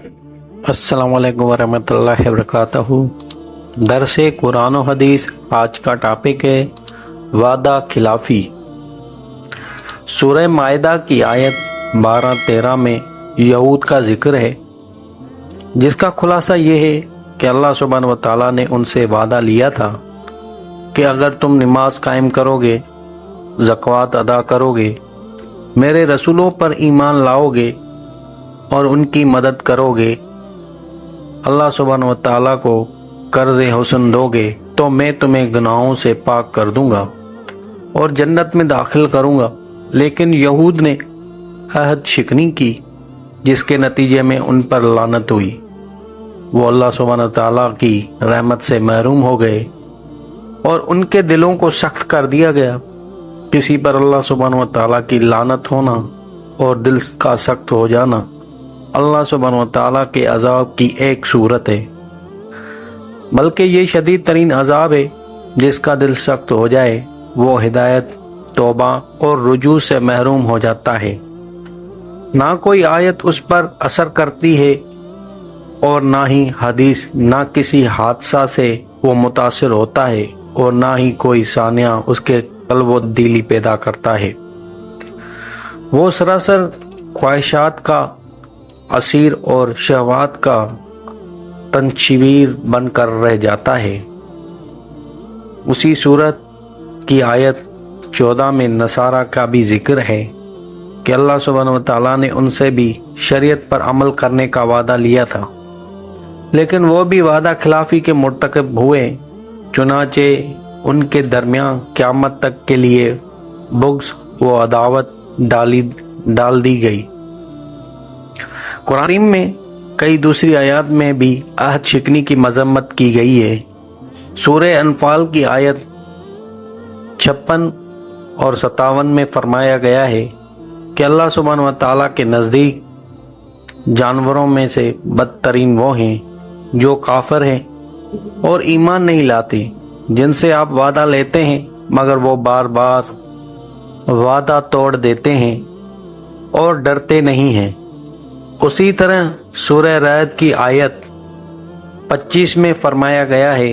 अस्सलाम वालेकुम वरहमतुल्लाहि वबरकातुहू। दरस कुरान और हदीस। आज का टॉपिक है वादा खिलाफी। सूरह माइदा की आयत 12-13 में यहूद का जिक्र है, जिसका खुलासा ये है कि अल्लाह सुब्हानहू व तआला ने उनसे वादा लिया था कि अगर तुम नमाज कायम करोगे, ज़कात अदा करोगे, मेरे रसूलों पर ईमान लाओगे और उनकी मदद करोगे, अल्लाह सुब्हानहू व तआला को कर्ज़ हुस्न दोगे, तो मैं तुम्हें गुनाहों से पाक कर दूंगा और जन्नत में दाखिल करूंगा। लेकिन यहूद ने अहद शिकनी की, जिसके नतीजे में उन पर लानत हुई। वो अल्लाह सुब्हानहू व तआला की रहमत से महरूम हो गए और उनके दिलों को सख्त कर दिया गया। किसी पर अल्लाह सुब्हानहू व तआला की लानत होना और दिल का सख्त हो जाना अल्लाह सुब्हानहू व तआला के अजाब की एक सूरत है, बल्कि ये शदीद तरीन अजाब है। जिसका दिल सख्त हो जाए वो हिदायत, तौबा और रुजू से महरूम हो जाता है। ना कोई आयत उस पर असर करती है और ना ही हदीस, ना किसी हादसा से वो मुतासिर होता है और ना ही कोई सानिया उसके कल्ब व दिली पैदा करता है। वो सरासर ख्वाहिशात का असीर और शहवात का तनशीवीर बनकर रह जाता है। उसी सूरत की आयत 14 में नसारा का भी जिक्र है कि अल्लाह सुब्हानहू व तआला ने उनसे भी शरीयत पर अमल करने का वादा लिया था, लेकिन वो भी वादा खिलाफी के मुर्तकब हुए। चुनाचे उनके दरमियान क़यामत तक के लिए बुग़्ज़ व अदावत डाल दी गई। कुरान में कई दूसरी आयत में भी अहद शिकनी की मजम्मत की गई है। सूरह अनफाल की आयत 56 और 57 में फरमाया गया है कि अल्लाह सुब्हानहू व तआला के नज़दीक जानवरों में से बदतरीन वो हैं जो काफिर हैं और ईमान नहीं लाते, जिनसे आप वादा लेते हैं मगर वो बार बार वादा तोड़ देते हैं और डरते नहीं हैं। उसी तरह सूरह रअद की आयत 25 में फरमाया गया है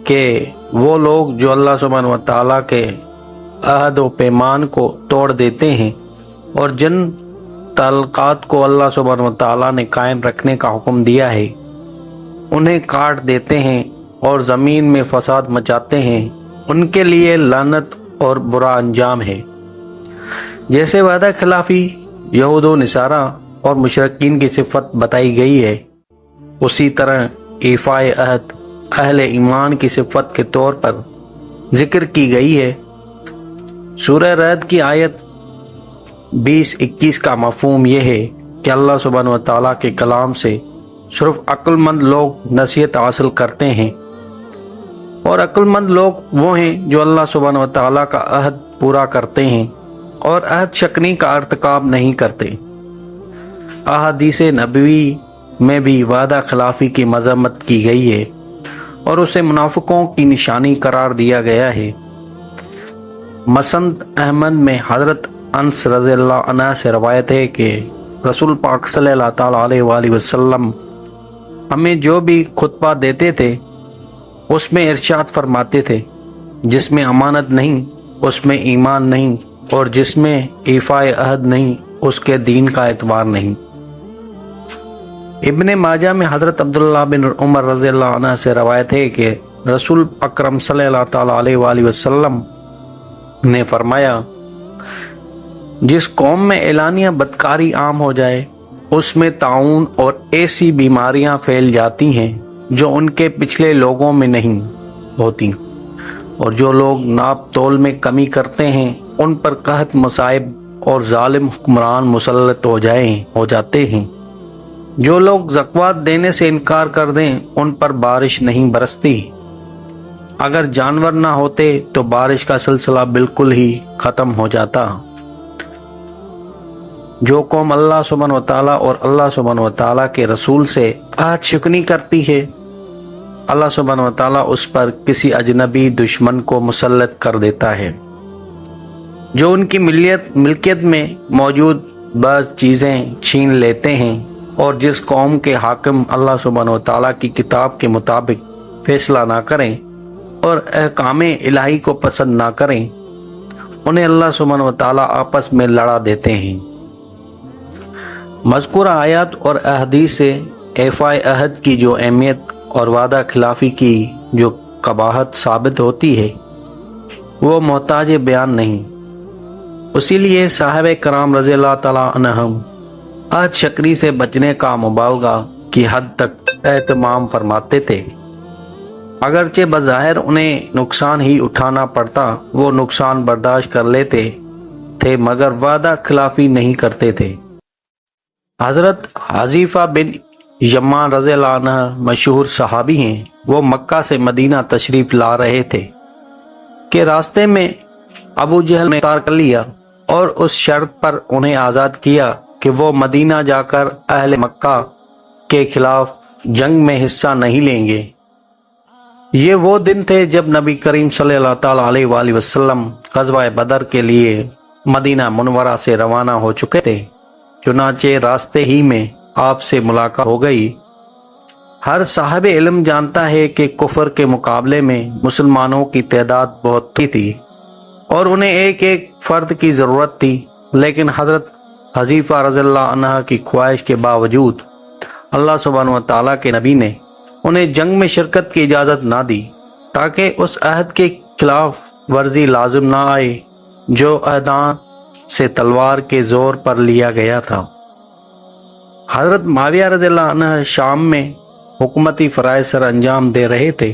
कि वो लोग जो अल्लाह सुब्हानहू व तआला के अहद व पैमान को तोड़ देते हैं और जिन ताल्लुकात को अल्लाह सुब्हानहू व तआला ने कायम रखने का हुक्म दिया है, उन्हें काट देते हैं और ज़मीन में फसाद मचाते हैं, उनके लिए लानत और बुरा अंजाम है। जैसे वादा खिलाफी यहूद व नसारा और मुशरिकीन की सिफत बताई गई है, उसी तरह ईफ़ाए अहद अहले ईमान की सिफत के तौर पर जिक्र की गई है। सूरह रअद की आयत 20-21 का मफ़हूम यह है कि अल्लाह सुब्हानहू व तआला के कलाम से सिर्फ अक्लमंद लोग नसीहत हासिल करते हैं और अक्लमंद लोग वो हैं जो अल्लाह सुब्हानहू व तआला का अहद पूरा करते हैं और अहद शिकनी का इर्तिकाब नहीं करते। अहादीस नबवी में भी वादा खिलाफी की मजम्मत की गई है और उसे मुनाफिकों की निशानी करार दिया गया है। मसंद अहमद में हज़रत अनस रज़ियल्लाहु अन्हु से रवायत है कि रसूल पाक सल्लल्लाहु तआला अलैहि वसल्लम हमें जो भी खुतबा देते थे उसमें इरशाद फरमाते थे, जिसमें अमानत नहीं उसमें ईमान नहीं और जिसमें ईफ़ाए अहद नहीं उसके दीन का एतबार नहीं। इब्ने माजा में हज़रत अब्दुल्लाह बिन उमर रज़ियल्लाहु अन्हु से रवायत है कि रसूल अकरम सल्लल्लाहु तआला अलैहि वसल्लम ने फरमाया, जिस कौम में एलानिया बदकारी आम हो जाए उसमें ताउन और ऐसी बीमारियां फैल जाती हैं जो उनके पिछले लोगों में नहीं होती, और जो लोग नाप तोल में कमी करते हैं उन पर कहत मसाइब और जालिम हुक्मरान मुसल्लत हो जाते हैं। जो लोग ज़कात देने से इनकार कर दें उन पर बारिश नहीं बरसती। अगर जानवर ना होते तो बारिश का सिलसिला बिल्कुल ही ख़त्म हो जाता। जो कौम अल्लाह सुब्हानहू व तआला और अल्लाह सुब्हानहू व तआला के रसूल से अहद शिकनी करती है, अल्लाह सुब्हानहू व तआला उस पर किसी अजनबी दुश्मन को मुसल्लत कर देता है जो उनकी मिल्कियत में मौजूद बाज़ चीज़ें छीन लेते हैं اور جس قوم کے حاکم اللہ سبحانہ و تعالیٰ کی کتاب کے مطابق فیصلہ نہ کریں اور احکام الہی کو پسند نہ کریں، انہیں اللہ سبحانہ و تعالیٰ آپس میں لڑا دیتے ہیں۔ مذکورہ آیات اور احادیث سے ایفائے عہد کی جو اہمیت اور وعدہ خلافی کی جو قباحت ثابت ہوتی ہے وہ محتاج بیان نہیں۔ اسی لیے صحابہ کرام رضی اللہ تعالیٰ عنہم عہد شکنی سے بچنے کا مبالغہ کی حد تک اہتمام فرماتے تھے۔ اگرچہ بظاہر انہیں نقصان ہی اٹھانا پڑتا، وہ نقصان برداشت کر لیتے تھے مگر وعدہ خلافی نہیں کرتے تھے۔ حضرت حذیفہ بن یمان رضی اللہ عنہ مشہور صحابی ہیں۔ وہ مکہ سے مدینہ تشریف لا رہے تھے کہ راستے میں ابو جہل نے گرفتار کر لیا اور اس شرط پر انہیں آزاد کیا کہ وہ مدینہ جا کر اہل مکہ کے خلاف جنگ میں حصہ نہیں لیں گے۔ یہ وہ دن تھے جب نبی کریم صلی اللہ تعالیٰ علیہ وآلہ وسلم غزوہ بدر کے لیے مدینہ منورہ سے روانہ ہو چکے تھے۔ چنانچہ راستے ہی میں آپ سے ملاقات ہو گئی۔ ہر صاحب علم جانتا ہے کہ کفر کے مقابلے میں مسلمانوں کی تعداد بہت تھی اور انہیں ایک ایک فرد کی ضرورت تھی، لیکن حضرت حذیفہ رضی اللہ عنہ کی خواہش کے باوجود اللہ سبحانہ و تعالیٰ کے نبی نے انہیں جنگ میں شرکت کی اجازت نہ دی تاکہ اس عہد کے خلاف ورزی لازم نہ آئے جو عہدان سے تلوار کے زور پر لیا گیا تھا۔ حضرت معاویہ رضی اللہ عنہ شام میں حکومتی فرائض سر انجام دے رہے تھے۔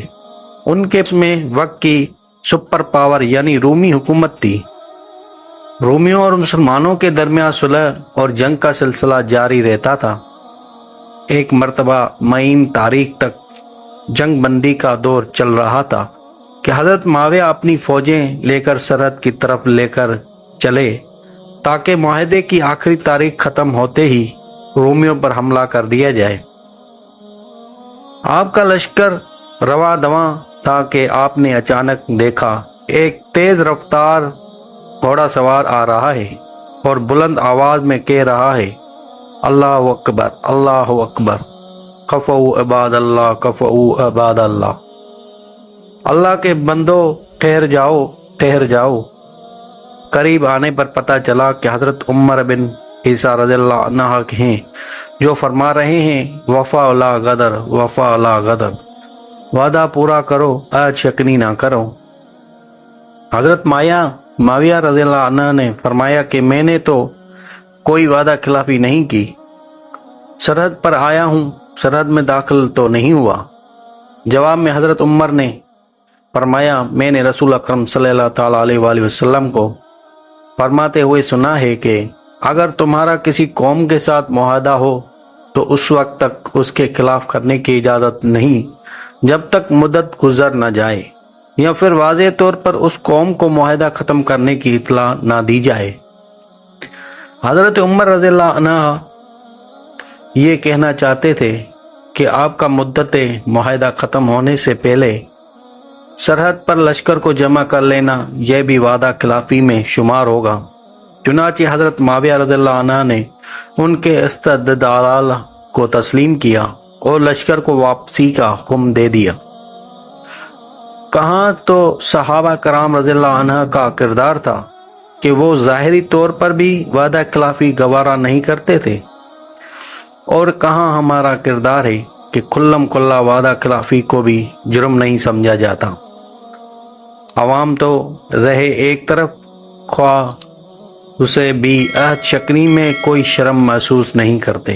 ان کے میں وقت کی سپر پاور یعنی رومی حکومت تھی۔ رومیوں اور مسلمانوں کے درمیان صلح اور جنگ کا سلسلہ جاری رہتا تھا۔ ایک مرتبہ معین تاریخ تک جنگ بندی کا دور چل رہا تھا کہ حضرت معاویہ اپنی فوجیں لے کر سرحد کی طرف لے کر چلے تاکہ معاہدے کی آخری تاریخ ختم ہوتے ہی رومیوں پر حملہ کر دیا جائے۔ آپ کا لشکر رواں دواں تھا کہ آپ نے اچانک دیکھا ایک تیز رفتار گھوڑا سوار آ رہا ہے اور بلند آواز میں کہہ رہا ہے، اللہ اکبر، اللہ اکبر، کفؤ عباد اللہ، کفؤ عباد اللہ، اللہ کے بندو ٹھہر جاؤ، ٹھہر جاؤ۔ قریب آنے پر پتہ چلا کہ حضرت عمر بن عیسیٰ رضی اللہ عنہ ہیں جو فرما رہے ہیں، وفا لا غدر، وفا لا غدر، وعدہ پورا کرو، عہد شکنی نہ کرو۔ حضرت معاویہ رضی اللہ عنہ نے فرمایا کہ میں نے تو کوئی وعدہ خلافی نہیں کی، سرحد پر آیا ہوں، سرحد میں داخل تو نہیں ہوا۔ جواب میں حضرت عمر نے فرمایا، میں نے رسول اکرم صلی اللہ تعالیٰ علیہ وآلہ وسلم کو فرماتے ہوئے سنا ہے کہ اگر تمہارا کسی قوم کے ساتھ معاہدہ ہو تو اس وقت تک اس کے خلاف کرنے کی اجازت نہیں جب تک مدت گزر نہ جائے یا پھر واضح طور پر اس قوم کو معاہدہ ختم کرنے کی اطلاع نہ دی جائے۔ حضرت عمر رضی اللہ عنہ یہ کہنا چاہتے تھے کہ آپ کا مدت معاہدہ ختم ہونے سے پہلے سرحد پر لشکر کو جمع کر لینا یہ بھی وعدہ خلافی میں شمار ہوگا۔ چنانچہ حضرت معاویہ رضی اللہ عنہ نے ان کے استدلال کو تسلیم کیا اور لشکر کو واپسی کا حکم دے دیا۔ کہاں تو صحابہ کرام رضی اللہ عنہ کا کردار تھا کہ وہ ظاہری طور پر بھی وعدہ خلافی گوارا نہیں کرتے تھے، اور کہاں ہمارا کردار ہے کہ کھلم کھلا وعدہ خلافی کو بھی جرم نہیں سمجھا جاتا۔ عوام تو رہے ایک طرف، خواہ اسے بھی عہد شکنی میں کوئی شرم محسوس نہیں کرتے۔